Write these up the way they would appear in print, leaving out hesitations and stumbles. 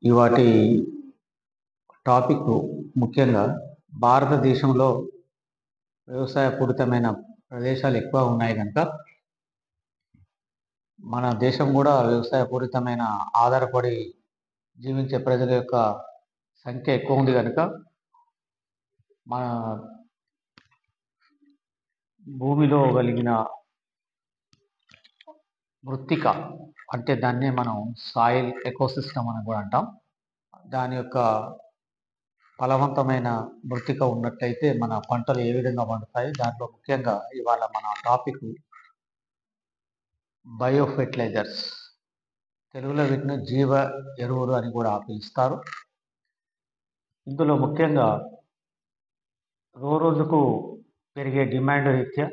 ఇవాటి టాపిక్ ముఖ్యంగా భారతదేశంలో వ్యవసాయపూరితమైన ప్రదేశాలు ఎక్కువ ఉన్నాయి కనుక మన దేశం కూడా వ్యవసాయపూరితమైన ఆధారపడి జీవించే ప్రజల యొక్క సంఖ్య ఎక్కువ ఉంది కనుక మన భూమిలో కలిగిన మృత్తిక అంటే దాన్నే మనం సాయిల్ ఎకోసిస్టమ్ అని కూడా అంటాం. దాని యొక్క ఫలవంతమైన మృత్తిక ఉన్నట్లయితే మన పంటలు ఏ విధంగా పండుతాయి. దాంట్లో ముఖ్యంగా ఇవాళ మన టాపిక్ బయో ఫెర్టిలైజర్స్, తెలుగులో వీటిని జీవ ఎరువులు అని కూడా పిలుస్తారు. ఇందులో ముఖ్యంగా రోజుకు పెరిగే డిమాండ్ రీత్యా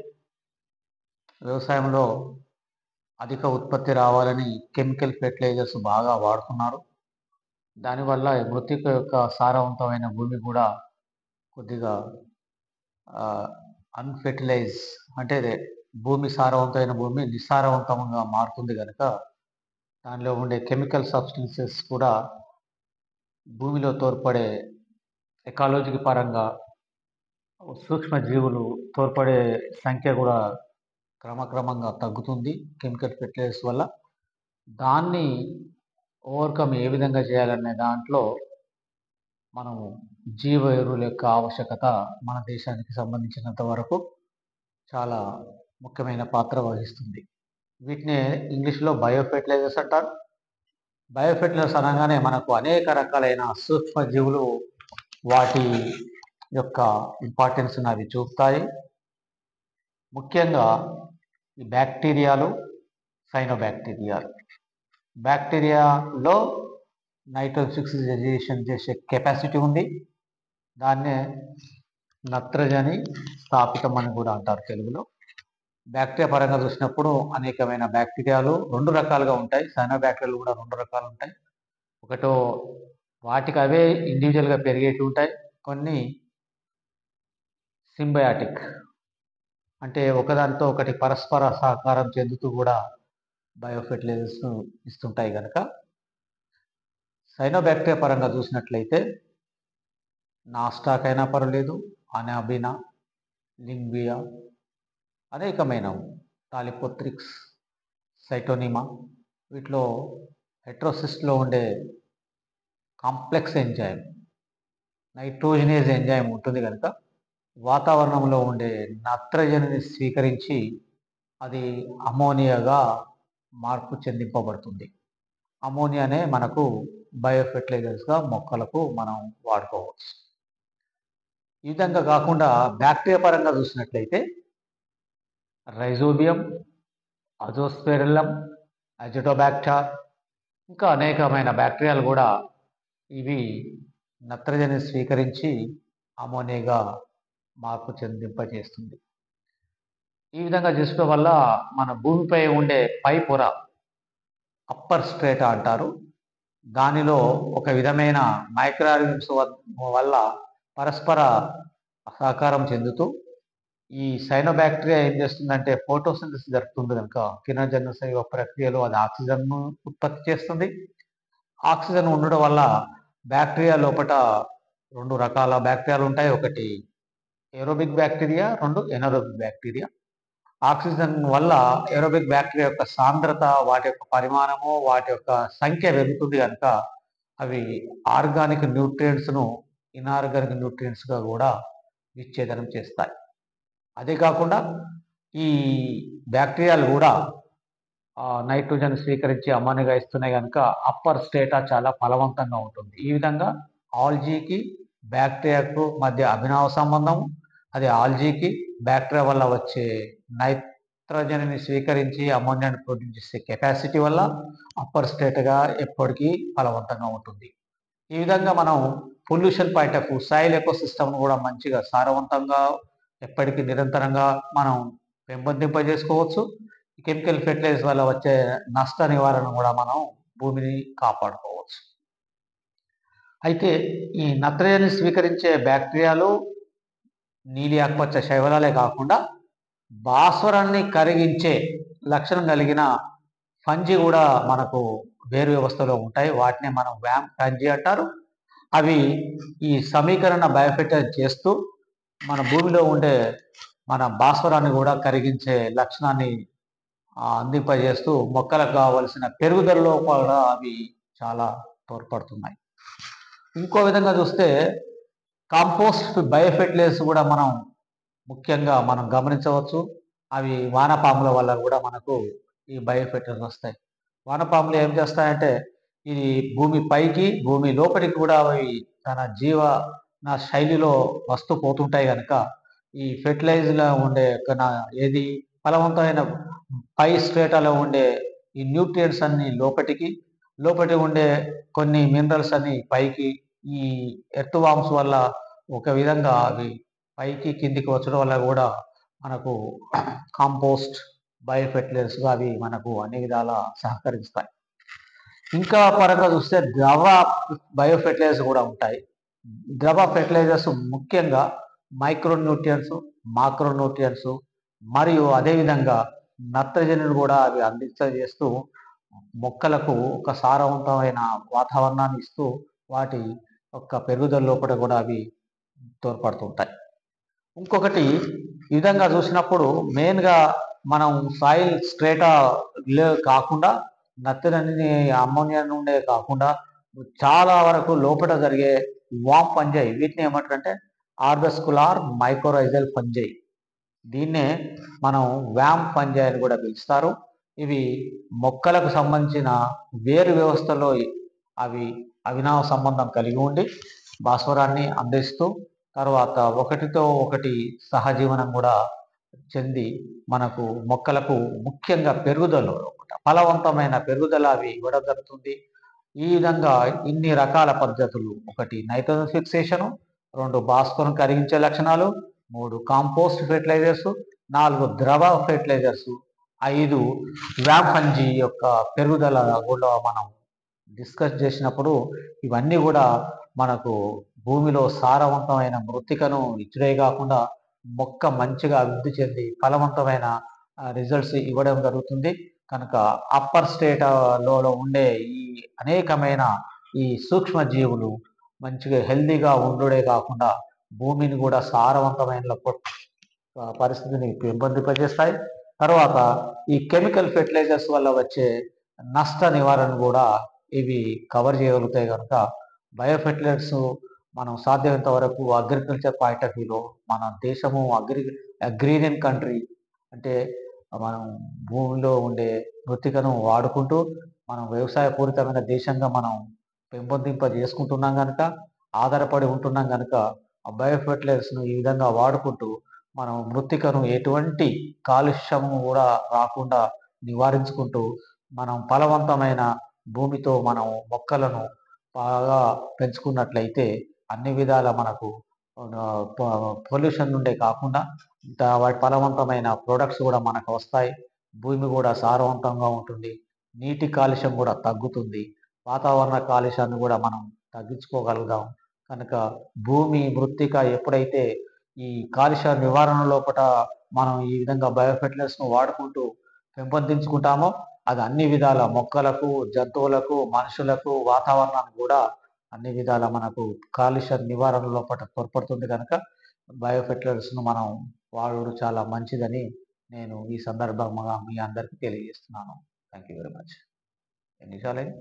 వ్యవసాయంలో అధిక ఉత్పత్తి రావాలని కెమికల్ ఫెర్టిలైజర్స్ బాగా వాడుతున్నారు. దానివల్ల మృత్తిక యొక్క సారవంతమైన భూమి కూడా కొద్దిగా అన్ఫెర్టిలైజ్ అంటే భూమి సారవంతమైన భూమి నిస్సారవంతంగా మారుతుంది కనుక దానిలో ఉండే కెమికల్ సబ్స్టెన్సెస్ కూడా భూమిలో తోడ్పడే ఎకాలజీ పరంగా సూక్ష్మజీవులు తోడ్పడే సంఖ్య కూడా క్రమక్రమంగా తగ్గుతుంది కెమికల్ ఫెర్టిలైజర్స్ వల్ల. దాన్ని ఓవర్కమ్ ఏ విధంగా చేయాలనే దాంట్లో మనము జీవ ఎరువుల యొక్క ఆవశ్యకత మన దేశానికి సంబంధించినంత వరకు చాలా ముఖ్యమైన పాత్ర వహిస్తుంది. వీటిని ఇంగ్లీష్లో బయో ఫెర్టిలైజర్స్ అంటారు. బయో ఫెర్టిలైజర్స్ అనగానే మనకు అనేక రకాలైన సూక్ష్మజీవులు వాటి యొక్క ఇంపార్టెన్స్ అవి చూపుతాయి. ముఖ్యంగా ఈ బ్యాక్టీరియాలు, సైనోబ్యాక్టీరియాలు. బ్యాక్టీరియాలో నైట్రోజన్ ఫిక్సేషన్ చేసే కెపాసిటీ ఉంది. దాన్నే నత్రజని స్థాపితం అని కూడా అంటారు తెలుగులో. బ్యాక్టీరియా పరంగా చూసినప్పుడు అనేకమైన బ్యాక్టీరియాలు రెండు రకాలుగా ఉంటాయి. సైనోబ్యాక్టీరియాలు కూడా రెండు రకాలు ఉంటాయి. ఒకటో వాటికి అవే ఇండివిజువల్గా పెరిగేవి ఉంటాయి. కొన్ని సింబయాటిక్ అంటే ఒకదానితో ఒకటి పరస్పర సహకారం చెందుతూ కూడా బయోఫెర్టిలైజర్స్ ఇస్తుంటాయి కనుక సైనోబ్యాక్టీరియా పరంగా చూసినట్లయితే నాస్టాక్ అయినా పర్వాలేదు, అనాబినా, లింగ్వియా, అనేకమైన టాలిపోత్రిక్స్, సైటోనిమా, వీటిలో హెట్రోసిస్ట్లో ఉండే కాంప్లెక్స్ ఎంజైమ్ నైట్రోజనేజ్ ఎంజైమ్ ఉంటుంది కనుక వాతావరణంలో ఉండే నత్రజనిని స్వీకరించి అది అమోనియాగా మార్పు చెందింపబడుతుంది. అమోనియానే మనకు బయోఫెర్టిలైజర్స్గా మొక్కలకు మనం వాడుకోవచ్చు. ఈ విధంగా కాకుండా బ్యాక్టీరియా పరంగా చూసినట్లయితే రైజోబియం, అజోస్పెరిల్లం, అజిటోబాక్టర్, ఇంకా అనేకమైన బ్యాక్టీరియాలు కూడా ఇవి నత్రజని స్వీకరించి అమోనియాగా మార్పు చెందింపజేస్తుంది. ఈ విధంగా చేసుకోవడం వల్ల మన భూమిపై ఉండే పై పొర అప్పర్ స్ట్రేటా అంటారు. దానిలో ఒక విధమైన మైక్రోఆర్గానిజమ్స్ వల్ల పరస్పర సహకారం చెందుతూ ఈ సైనోబ్యాక్టీరియా ఏం చేస్తుందంటే ఫోటోసింథసిస్ జరుగుతుంది కనుక కిరణజన్య సంయోగ ప్రక్రియలో అది ఆక్సిజన్ను ఉత్పత్తి చేస్తుంది. ఆక్సిజన్ ఉండడం వల్ల బ్యాక్టీరియా లోపల రెండు రకాల బ్యాక్టీరియాలు ఉంటాయి. ఒకటి ఏరోబిక్ బ్యాక్టీరియా, రెండు ఎనరోబిక్ బ్యాక్టీరియా. ఆక్సిజన్ వల్ల ఏరోబిక్ బ్యాక్టీరియా యొక్క సాంద్రత, వాటి యొక్క పరిమాణము, వాటి యొక్క సంఖ్య పెరుగుతుంది కనుక అవి ఆర్గానిక్ న్యూట్రియంట్స్ను ఇనార్గానిక్ న్యూట్రియంట్స్గా కూడా విచ్ఛేదనం చేస్తాయి. అదే కాకుండా ఈ బ్యాక్టీరియాలు కూడా నైట్రోజన్ స్వీకరించి అమ్మోనియాగా ఇస్తున్నాయి కనుక అప్పర్ స్టేటా చాలా ఫలవంతంగా ఉంటుంది. ఈ విధంగా ఆల్జీకి బ్యాక్టీరియాకు మధ్య అభినవ సంబంధం, అది ఆల్జీకి బ్యాక్టీరియా వల్ల వచ్చే నైట్రోజన్ని స్వీకరించి అమోనియాను ప్రొడ్యూస్ చేసే కెపాసిటీ వల్ల అప్పర్ స్టేట్గా ఎప్పటికీ ఫలవంతంగా ఉంటుంది. ఈ విధంగా మనం పొల్యూషన్ పాయింట్ ఆఫ్ సాయిల్ ఎకోసిస్టమ్ను కూడా మంచిగా సారవంతంగా ఎప్పటికీ నిరంతరంగా మనం పెంపొందింపజేసుకోవచ్చు. కెమికల్ ఫెర్టిలైజర్ వల్ల వచ్చే నష్ట నివారణ కూడా మనం భూమిని కాపాడుకోవచ్చు. అయితే ఈ నత్రజని స్వీకరించే బ్యాక్టీరియాలు నీలి ఆకుపచ్చ శైవలాలే కాకుండా భాస్వరాన్ని కరిగించే లక్షణం కలిగిన ఫంజి కూడా మనకు వేరు వ్యవస్థలో ఉంటాయి. వాటినే మనం వ్యామ్ ఫంజీ అంటారు. అవి ఈ సమీకరణ బయోఫెర్టిలైజ్ చేస్తూ మన భూమిలో ఉండే మన భాస్వరాన్ని కూడా కరిగించే లక్షణాన్ని అందింపజేస్తూ మొక్కలకు కావలసిన పెరుగుదలలో కూడా అవి చాలా తోడ్పడుతున్నాయి. ఇంకో విధంగా చూస్తే కాంపోస్ట్ బయోఫెర్టిలైజర్స్ కూడా మనం ముఖ్యంగా మనం గమనించవచ్చు. అవి వానపాముల వల్ల కూడా మనకు ఈ బయోఫెర్టిలైజర్స్ వస్తాయి. వానపాములు ఏం చేస్తాయంటే ఇది భూమి పైకి భూమి లోపలికి కూడా అవి తన జీవన శైలిలో వస్తూ పోతుంటాయి కనుక ఈ ఫెర్టిలైజర్లో ఉండే ఏది ఫలవంతమైన పై స్ట్రేటాలో ఉండే ఈ న్యూట్రియంట్స్ అన్ని లోపటి ఉండే కొన్ని మినరల్స్ అన్ని పైకి ఈ ఎర్త్ వామ్స్ వల్ల ఒక విధంగా అవి పైకి కిందికి వచ్చడం వల్ల కూడా మనకు కాంపోస్ట్ బయోఫెర్టిలైజర్స్గా అవి మనకు అన్ని విధాల సహకరిస్తాయి. ఇంకా పరంగా చూస్తే ద్రవ బయోఫెర్టిలైజర్స్ కూడా ఉంటాయి. ద్రవ ఫెర్టిలైజర్స్ ముఖ్యంగా మైక్రో న్యూట్రియంట్స్, మాక్రో న్యూట్రియంట్స్ మరియు అదేవిధంగా నత్రజనిని కూడా అవి అందించేస్తూ మొక్కలకు ఒక సారవంతమైన వాతావరణాన్ని ఇస్తూ వాటి యొక్క పెరుగుదల లోపల కూడా అవి తోడ్పడుతుంటాయి. ఇంకొకటి ఈ విధంగా చూసినప్పుడు మెయిన్గా మనం సాయిల్ స్ట్రేటా కాకుండా నత్రజనిని అమ్మోనియా నుండే కాకుండా చాలా వరకు లోపల జరిగే వామ్ ఫంజై వీటిని ఏమంటారంటే ఆర్బస్కులార్ మైకోరైజల్ ఫంజై, దీన్నే మనం వ్యామ్ ఫంజై అని కూడా పిలుస్తారు. ఇవి మొక్కలకు సంబంధించిన వేరు వ్యవస్థలో అవి అవినావ సంబంధం కలిగి ఉండి భాస్వరాన్ని అందిస్తూ తర్వాత ఒకటితో ఒకటి సహజీవనం కూడా చెంది మనకు మొక్కలకు ముఖ్యంగా పెరుగుదల ఫలవంతమైన పెరుగుదల అవి ఇవ్వడం జరుగుతుంది. ఈ విధంగా ఇన్ని రకాల పద్ధతులు, ఒకటి నైట్రోజన్ ఫిక్సేషను, 2 భాస్వరం కరిగించే లక్షణాలు, 3 కాంపోస్ట్ ఫెర్టిలైజర్స్, 4 ద్రవ ఫెర్టిలైజర్స్, 5 వ్యామ్ ఫంజీ యొక్క పెరుగుదల కూడా మనం డిస్కస్ చేసినప్పుడు ఇవన్నీ కూడా మనకు భూమిలో సారవంతమైన మృత్తికను ఇచ్చుడే కాకుండా మొక్క మంచిగా అభివృద్ధి చెంది ఫలవంతమైన రిజల్ట్స్ ఇవ్వడం జరుగుతుంది. కనుక అప్పర్ స్టేట్లో ఉండే ఈ అనేకమైన ఈ సూక్ష్మ జీవులు మంచిగా హెల్దీగా ఉండుడే కాకుండా భూమిని కూడా సారవంతమైన పరిస్థితిని పెంపొందింపజేస్తాయి. తర్వాత ఈ కెమికల్ ఫెర్టిలైజర్స్ వల్ల వచ్చే నష్ట నివారణ కూడా ఇవి కవర్ చేయగలుగుతాయి. కనుక బయోఫెర్టిలైజర్స్ మనం సాధ్యమైనంత వరకు అగ్రికల్చర్ పాయింట్ ఆఫ్ వ్యూలో మన దేశము అగ్రీరియన్ కంట్రీ అంటే మనం భూమిలో ఉండే మృత్తికను వాడుకుంటూ మనం వ్యవసాయ పూరితమైన దేశంగా మనం పెంపొందింప చేసుకుంటున్నాం కనుక ఆధారపడి ఉంటున్నాం కనుక ఆ బయోఫెర్టిలైజర్స్ను ఈ విధంగా వాడుకుంటూ మనం మృత్తికను ఎటువంటి కాలుష్యము కూడా రాకుండా నివారించుకుంటూ మనం ఫలవంతమైన భూమితో మనం మొక్కలను బాగా పెంచుకున్నట్లయితే అన్ని విధాల మనకు పొల్యూషన్ నుండే కాకుండా వాటి ఫలవంతమైన ప్రొడక్ట్స్ కూడా మనకు వస్తాయి. భూమి కూడా సారవంతంగా ఉంటుంది. నీటి కాలుష్యం కూడా తగ్గుతుంది. వాతావరణ కాలుష్యాన్ని కూడా మనం తగ్గించుకోగలుగుతాం. కనుక భూమి మృత్తిక ఎప్పుడైతే ఈ కాలుష్య నివారణ లోపల మనం ఈ విధంగా బయోఫెర్టిలైజర్స్ను వాడుకుంటూ పెంపొందించుకుంటామో అది అన్ని విధాల మొక్కలకు, జంతువులకు, మనుషులకు, వాతావరణానికి కూడా అన్ని విధాల మనకు కాలుష్య నివారణ లోపల తోడ్పడుతుంది. కనుక బయోఫెర్టిలైజర్స్ను మనం వాడుడు చాలా మంచిదని నేను ఈ సందర్భంగా మీ అందరికీ తెలియజేస్తున్నాను. Thank you very much. ఎన్ని నిమిషాలైంది?